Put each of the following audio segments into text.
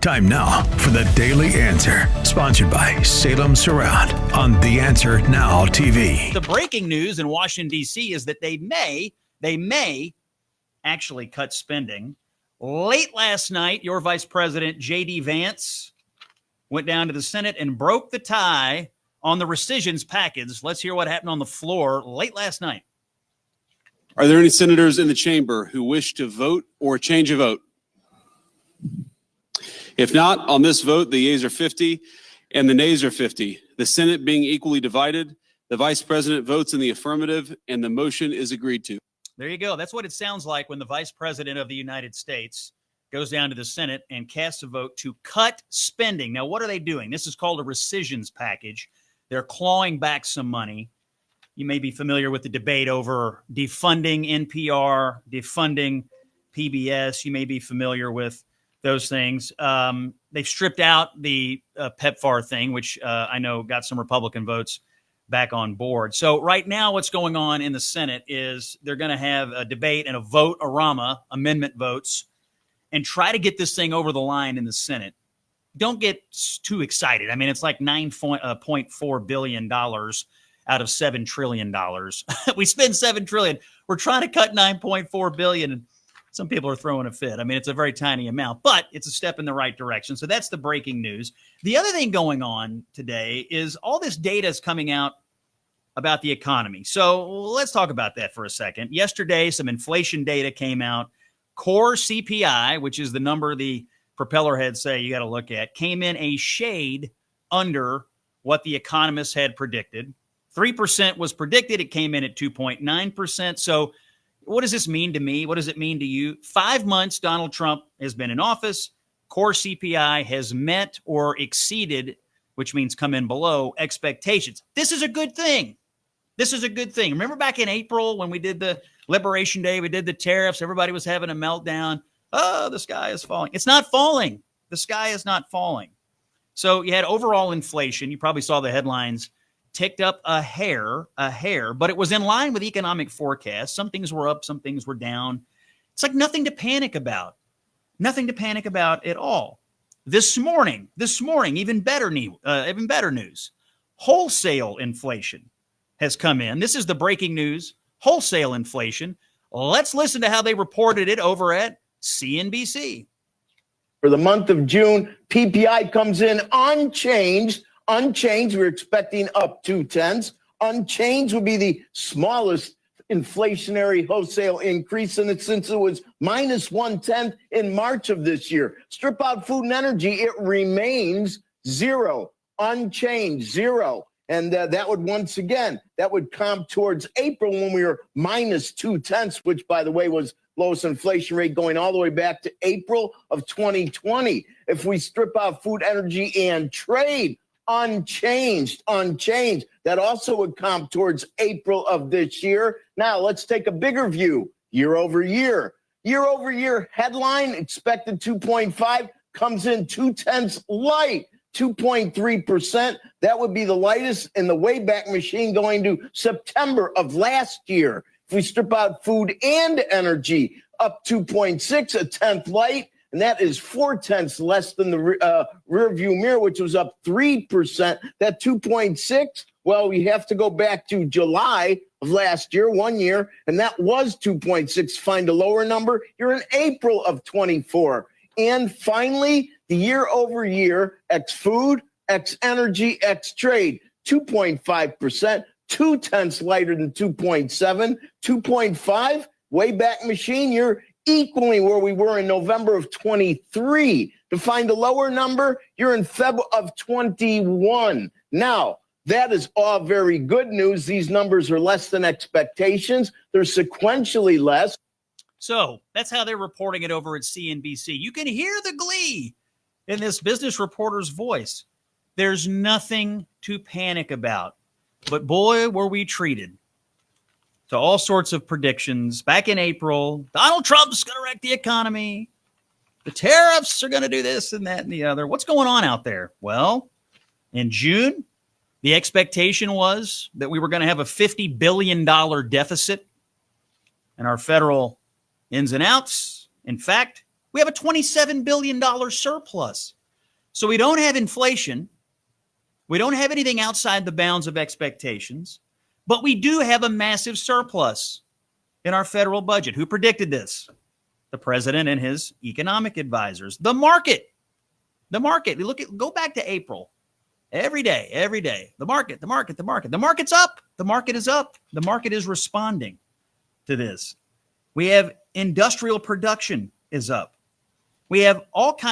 Time now for the Daily Answer, sponsored by Salem Surround on The Answer Now TV. The breaking news in Washington, D.C. is that they may actually cut spending. Late last night, your Vice President, J.D. Vance, went down to the Senate and broke the tie on the rescissions package. Let's hear what happened on the floor late last night. Are there any senators in the chamber who wish to vote or change a vote? If not, on this vote, the yeas are 50 and the nays are 50. The Senate being equally divided, the Vice President votes in the affirmative and the motion is agreed to. There you go. That's what it sounds like when the Vice President of the United States goes down to the Senate and casts a vote to cut spending. Now, what are they doing? This is called a rescissions package. They're clawing back some money. You may be familiar with the debate over defunding NPR, defunding PBS. You may be familiar with those things. They've stripped out the PEPFAR thing, which I know got some Republican votes back on board. So right now what's going on in the Senate is they're going to have a debate and a vote, amendment votes, and try to get this thing over the line in the Senate. Don't get too excited. I mean, it's like $9.4 billion out of $7 trillion. We spend $7 trillion. We're trying to cut $9.4 billion. Some people are throwing a fit. I mean, it's a very tiny amount, but it's a step in the right direction. So that's the breaking news. The other thing going on today is all this data is coming out about the economy. So let's talk about that for a second. Yesterday, some inflation data came out. Core CPI, which is the number the propeller heads say you got to look at, came in a shade under what the economists had predicted. 3% was predicted. It came in at 2.9%. So what does this mean to me? What does it mean to you? 5 months Donald Trump has been in office. Core CPI has met or exceeded, which means come in below expectations. This is a good thing. This is a good thing. Remember back in April when we did the Liberation Day, we did the tariffs, everybody was having a meltdown. Oh, the sky is falling. It's not falling. The sky is not falling. So you had overall inflation. You probably saw the headlines ticked up a hair, but it was in line with economic forecasts. Some things were up, some things were down. It's like nothing to panic about. Nothing to panic about at all. This morning, even better news. Wholesale inflation has come in. This is the breaking news. Wholesale inflation. Let's listen to how they reported it over at CNBC. For the month of June, PPI comes in unchanged. We're expecting up 0.2. Unchanged would be the smallest inflationary wholesale increase in it since it was minus 0.1 in March of this year. Strip out food and energy, it remains zero. Unchanged, zero. And that would comp towards April when we were minus 0.2, which, by the way, was lowest inflation rate going all the way back to April of 2020. If we strip out food, energy, and trade, unchanged. That also would comp towards April of this year. Now, let's take a bigger view, year over year. Year over year headline, expected 2.5, comes in 0.2 light, 2.3%. That would be the lightest in the Wayback Machine going to September of last year. If we strip out food and energy, up 2.6, a tenth light. And that is 0.4 less than the rear view mirror, which was up 3%. That 2.6, well, we have to go back to July of last year, 1 year, and that was 2.6. Find a lower number, you're in April of 24. And finally, the year over year, ex food, ex energy, ex trade, 2.5%, 0.2 lighter than 2.7, 2.5, Wayback Machine, you're equally where we were in November of 23. To find a lower number, you're in February of 21. Now, that is all very good news. These numbers are less than expectations. They're sequentially less. So that's how they're reporting it over at CNBC. You can hear the glee in this business reporter's voice. There's nothing to panic about. But boy, were we treated to all sorts of predictions. Back in April, Donald Trump's going to wreck the economy. The tariffs are going to do this and that and the other. What's going on out there? Well, in June, the expectation was that we were going to have a $50 billion deficit in our federal ins and outs. In fact, We have a $27 billion surplus. So we don't have inflation. We don't have anything outside the bounds of expectations, but we do have a massive surplus in our federal budget. Who predicted this? The president and his economic advisors. The market. Go back to April. Every day. The market. The market's up. The market is up. The market is responding to this. We have industrial production is up. We have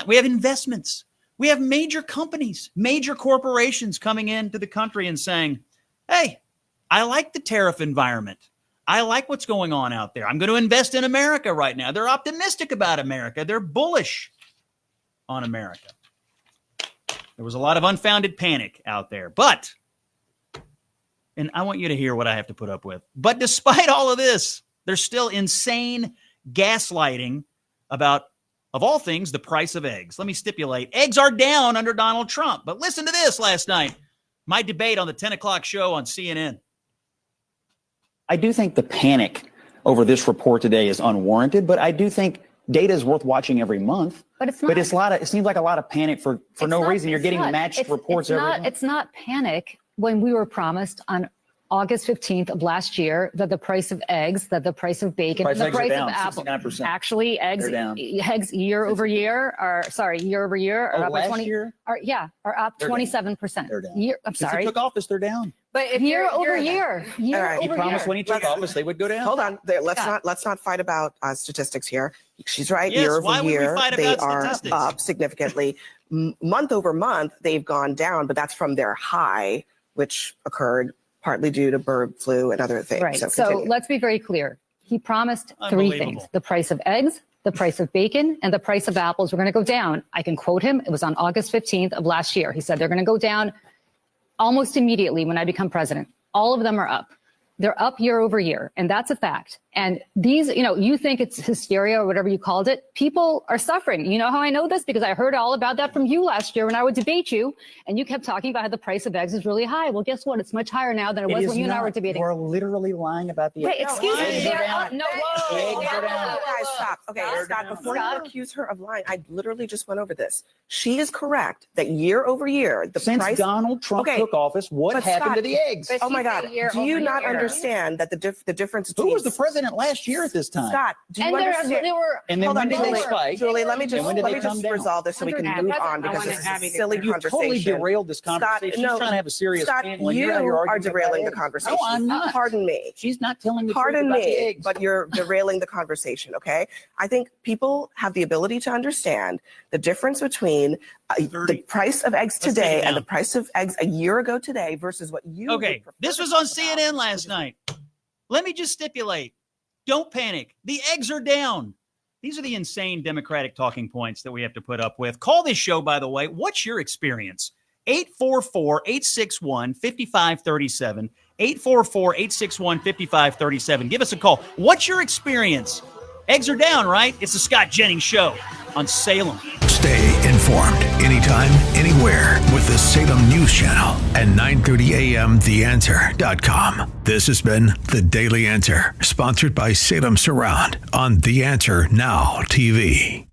we have investments. We have major companies, major corporations coming into the country and saying, hey, I like the tariff environment. I like what's going on out there. I'm going to invest in America right now. They're optimistic about America. They're bullish on America. There was a lot of unfounded panic out there, and I want you to hear what I have to put up with. But despite all of this, there's still insane gaslighting about, of all things, the price of eggs. Let me stipulate, eggs are down under Donald Trump. But listen to this last night, my debate on the 10 o'clock show on CNN. I do think the panic over this report today is unwarranted, but I do think data is worth watching every month. But it's not. But it seems like a lot of panic for no reason. You're getting matched reports every month. It's not panic when we were promised on August 15th of last year that the price of eggs, that the price of bacon, and the price of apples. Actually, eggs year over year are up by 20. Are up 27%. They're down. I'm sorry. He took office, they're down. But if year over year, He promised when he took office they would go down. Hold on, let's not fight about statistics here. She's right. Yes, year why over would we year, fight they about are statistics? up significantly. Month over month, they've gone down, but that's from their high, which occurred partly due to bird flu and other things. Right. So continue. let's be very clear. He promised three things: the price of eggs, the price of bacon, and the price of apples were going to go down. I can quote him. It was on August 15th of last year. He said they're going to go down almost immediately when I become president. All of them are up. They're up year over year, and that's a fact. And these, you think it's hysteria or whatever you called it. People are suffering. You know how I know this? Because I heard all about that from you last year when I would debate you, and you kept talking about how the price of eggs is really high. Well, guess what? It's much higher now than it was when you and I were debating. We're literally lying about the Wait, excuse me. Guys, stop. Okay, Scott, before you accuse her of lying, I literally just went over this. She is correct that year over year, the Since price. Donald Trump took office, what happened Scott, to the eggs? Oh my God. Do you not understand that the difference between. Who was the president last year at this time? Scott, do you understand? And then when did they spike? Julie, let me just resolve this so we can move on because this is a silly You conversation. totally derailed this conversation. She's trying to have a serious panel. You are derailing the conversation. No, I'm not. Pardon me. She's not telling the truth Pardon about the me, eggs. but you're derailing the conversation, okay? I think people have the ability to understand the difference between the price of eggs today and the price of eggs a year ago today versus what you. Okay, this was on CNN last night. Let me just stipulate, don't panic. The eggs are down. These are the insane Democratic talking points that we have to put up with. Call this show, by the way. What's your experience? 844-861-5537. 844-861-5537. Give us a call. What's your experience? Eggs are down, right? It's the Scott Jennings Show on Salem. Stay informed anytime, anywhere with the Salem News Channel and 9:30 a.m. TheAnswer.com. This has been The Daily Answer, sponsored by Salem Surround on The Answer Now TV.